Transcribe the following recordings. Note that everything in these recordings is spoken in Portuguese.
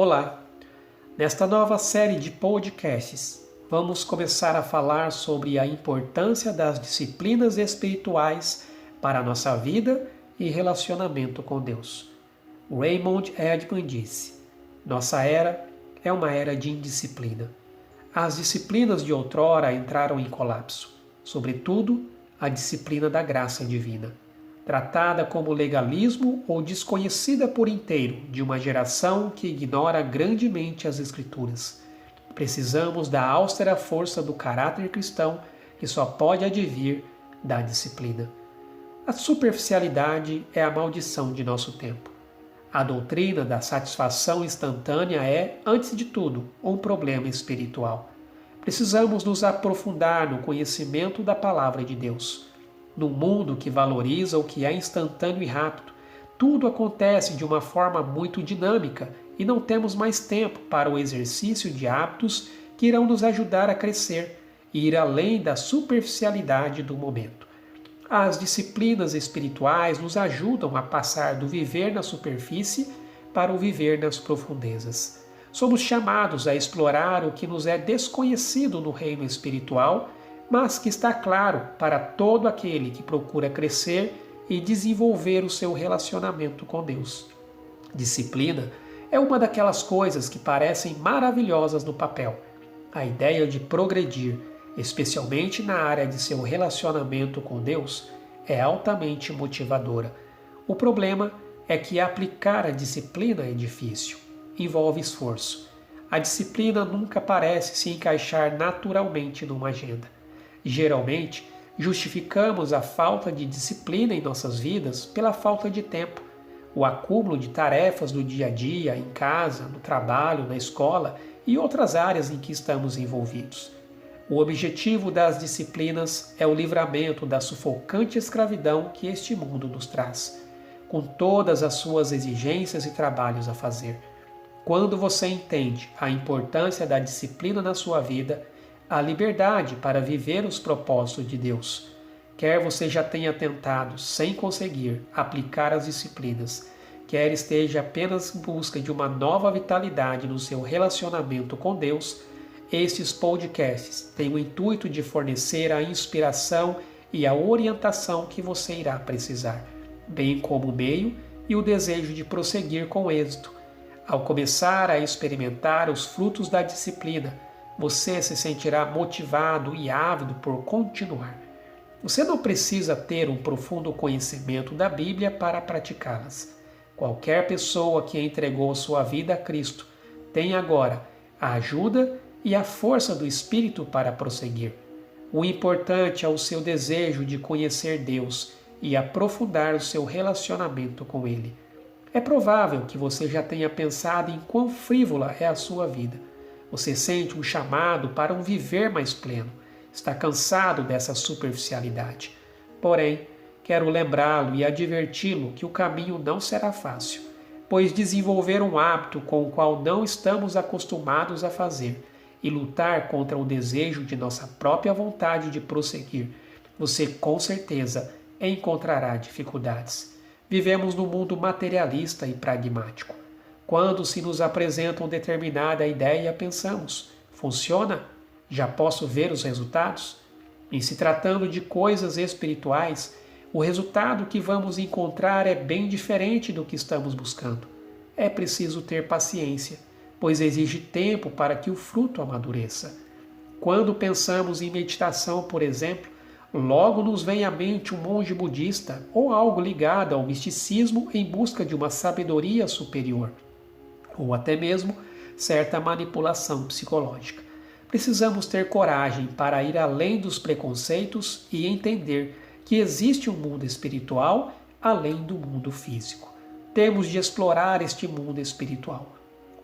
Olá! Nesta nova série de podcasts, vamos começar a falar sobre a importância das disciplinas espirituais para a nossa vida e relacionamento com Deus. Raymond Edman disse: nossa era é uma era de indisciplina. As disciplinas de outrora entraram em colapso, sobretudo a disciplina da graça divina, tratada como legalismo ou desconhecida por inteiro de uma geração que ignora grandemente as Escrituras. Precisamos da austera força do caráter cristão que só pode advir da disciplina. A superficialidade é a maldição de nosso tempo. A doutrina da satisfação instantânea é, antes de tudo, um problema espiritual. Precisamos nos aprofundar no conhecimento da palavra de Deus. Num mundo que valoriza o que é instantâneo e rápido, tudo acontece de uma forma muito dinâmica e não temos mais tempo para o exercício de hábitos que irão nos ajudar a crescer e ir além da superficialidade do momento. As disciplinas espirituais nos ajudam a passar do viver na superfície para o viver nas profundezas. Somos chamados a explorar o que nos é desconhecido no reino espiritual, mas que está claro para todo aquele que procura crescer e desenvolver o seu relacionamento com Deus. Disciplina é uma daquelas coisas que parecem maravilhosas no papel. A ideia de progredir, especialmente na área de seu relacionamento com Deus, é altamente motivadora. O problema é que aplicar a disciplina é difícil, envolve esforço. A disciplina nunca parece se encaixar naturalmente numa agenda. Geralmente, justificamos a falta de disciplina em nossas vidas pela falta de tempo. O acúmulo de tarefas do dia a dia, em casa, no trabalho, na escola e outras áreas em que estamos envolvidos. O objetivo das disciplinas é o livramento da sufocante escravidão que este mundo nos traz, com todas as suas exigências e trabalhos a fazer. Quando você entende a importância da disciplina na sua vida, a liberdade para viver os propósitos de Deus. Quer você já tenha tentado, sem conseguir, aplicar as disciplinas, quer esteja apenas em busca de uma nova vitalidade no seu relacionamento com Deus, estes podcasts têm o intuito de fornecer a inspiração e a orientação que você irá precisar, bem como o meio e o desejo de prosseguir com êxito. Ao começar a experimentar os frutos da disciplina, você se sentirá motivado e ávido por continuar. Você não precisa ter um profundo conhecimento da Bíblia para praticá-las. Qualquer pessoa que entregou sua vida a Cristo tem agora a ajuda e a força do Espírito para prosseguir. O importante é o seu desejo de conhecer Deus e aprofundar o seu relacionamento com Ele. É provável que você já tenha pensado em quão frívola é a sua vida. Você sente um chamado para um viver mais pleno. Está cansado dessa superficialidade. Porém, quero lembrá-lo e adverti-lo que o caminho não será fácil, pois desenvolver um hábito com o qual não estamos acostumados a fazer e lutar contra o desejo de nossa própria vontade de prosseguir, você com certeza encontrará dificuldades. Vivemos num mundo materialista e pragmático. Quando se nos apresenta uma determinada ideia, pensamos: funciona? Já posso ver os resultados? Em se tratando de coisas espirituais, o resultado que vamos encontrar é bem diferente do que estamos buscando. É preciso ter paciência, pois exige tempo para que o fruto amadureça. Quando pensamos em meditação, por exemplo, logo nos vem à mente um monge budista ou algo ligado ao misticismo em busca de uma sabedoria superior, ou até mesmo certa manipulação psicológica. Precisamos ter coragem para ir além dos preconceitos e entender que existe um mundo espiritual além do mundo físico. Temos de explorar este mundo espiritual.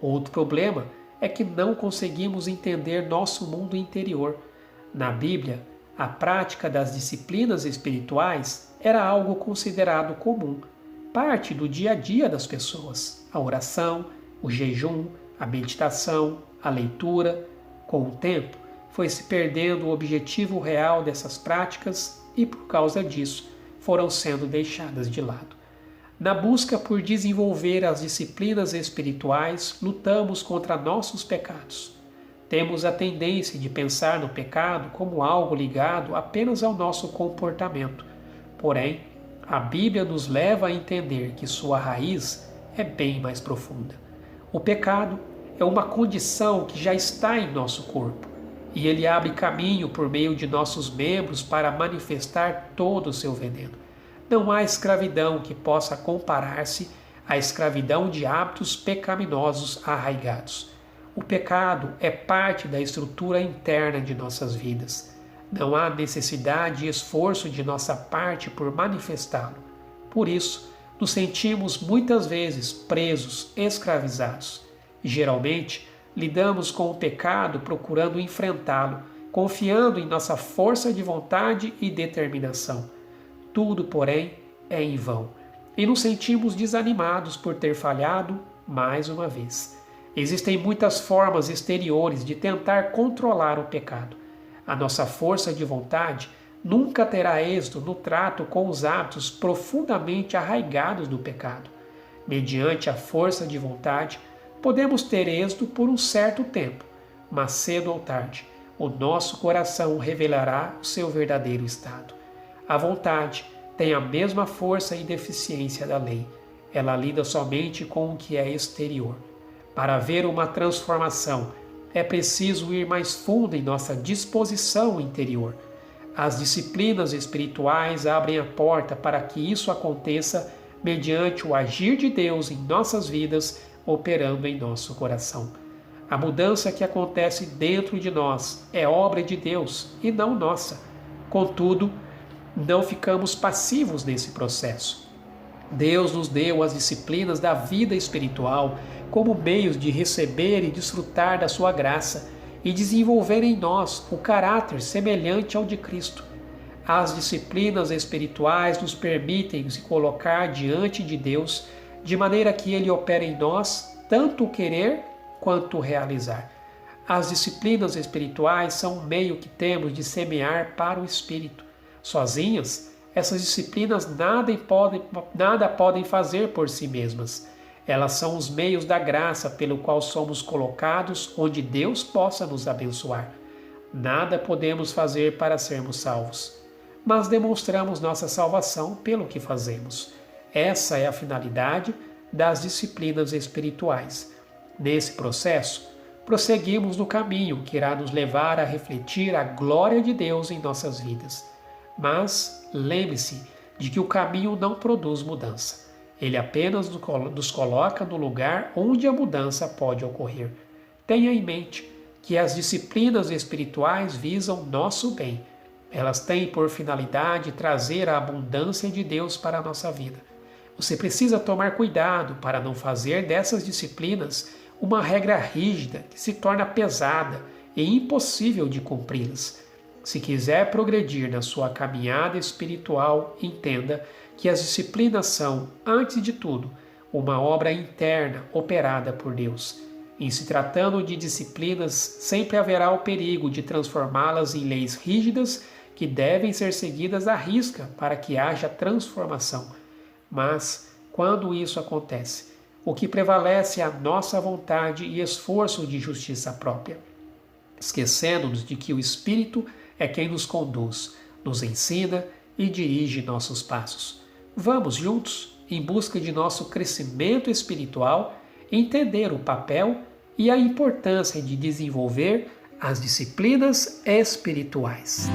Outro problema é que não conseguimos entender nosso mundo interior. Na Bíblia, a prática das disciplinas espirituais era algo considerado comum, parte do dia a dia das pessoas. A oração, o jejum, a meditação, a leitura. Com o tempo, foi se perdendo o objetivo real dessas práticas e, por causa disso, foram sendo deixadas de lado. Na busca por desenvolver as disciplinas espirituais, lutamos contra nossos pecados. Temos a tendência de pensar no pecado como algo ligado apenas ao nosso comportamento. Porém, a Bíblia nos leva a entender que sua raiz é bem mais profunda. O pecado é uma condição que já está em nosso corpo, e ele abre caminho por meio de nossos membros para manifestar todo o seu veneno. Não há escravidão que possa comparar-se à escravidão de hábitos pecaminosos arraigados. O pecado é parte da estrutura interna de nossas vidas. Não há necessidade e esforço de nossa parte por manifestá-lo. Por isso, nos sentimos muitas vezes presos, escravizados. E, geralmente, lidamos com o pecado procurando enfrentá-lo, confiando em nossa força de vontade e determinação. Tudo, porém, é em vão, e nos sentimos desanimados por ter falhado mais uma vez. Existem muitas formas exteriores de tentar controlar o pecado. A nossa força de vontade nunca terá êxito no trato com os hábitos profundamente arraigados do pecado. Mediante a força de vontade, podemos ter êxito por um certo tempo, mas cedo ou tarde, o nosso coração revelará o seu verdadeiro estado. A vontade tem a mesma força e deficiência da lei. Ela lida somente com o que é exterior. Para haver uma transformação, é preciso ir mais fundo em nossa disposição interior. As disciplinas espirituais abrem a porta para que isso aconteça mediante o agir de Deus em nossas vidas, operando em nosso coração. A mudança que acontece dentro de nós é obra de Deus e não nossa. Contudo, não ficamos passivos nesse processo. Deus nos deu as disciplinas da vida espiritual como meios de receber e desfrutar da sua graça e desenvolver em nós o caráter semelhante ao de Cristo. As disciplinas espirituais nos permitem se colocar diante de Deus de maneira que Ele opere em nós tanto o querer quanto o realizar. As disciplinas espirituais são um meio que temos de semear para o Espírito. Sozinhas, essas disciplinas nada podem fazer por si mesmas. Elas são os meios da graça pelo qual somos colocados onde Deus possa nos abençoar. Nada podemos fazer para sermos salvos, mas demonstramos nossa salvação pelo que fazemos. Essa é a finalidade das disciplinas espirituais. Nesse processo, prosseguimos no caminho que irá nos levar a refletir a glória de Deus em nossas vidas. Mas lembre-se de que o caminho não produz mudança. Ele apenas nos coloca no lugar onde a mudança pode ocorrer. Tenha em mente que as disciplinas espirituais visam nosso bem. Elas têm por finalidade trazer a abundância de Deus para a nossa vida. Você precisa tomar cuidado para não fazer dessas disciplinas uma regra rígida que se torna pesada e impossível de cumpri-las. Se quiser progredir na sua caminhada espiritual, entenda que as disciplinas são, antes de tudo, uma obra interna operada por Deus. Em se tratando de disciplinas, sempre haverá o perigo de transformá-las em leis rígidas que devem ser seguidas à risca para que haja transformação. Mas, quando isso acontece, o que prevalece é a nossa vontade e esforço de justiça própria, esquecendo-nos de que o Espírito é quem nos conduz, nos ensina e dirige nossos passos. Vamos juntos, em busca de nosso crescimento espiritual, entender o papel e a importância de desenvolver as disciplinas espirituais.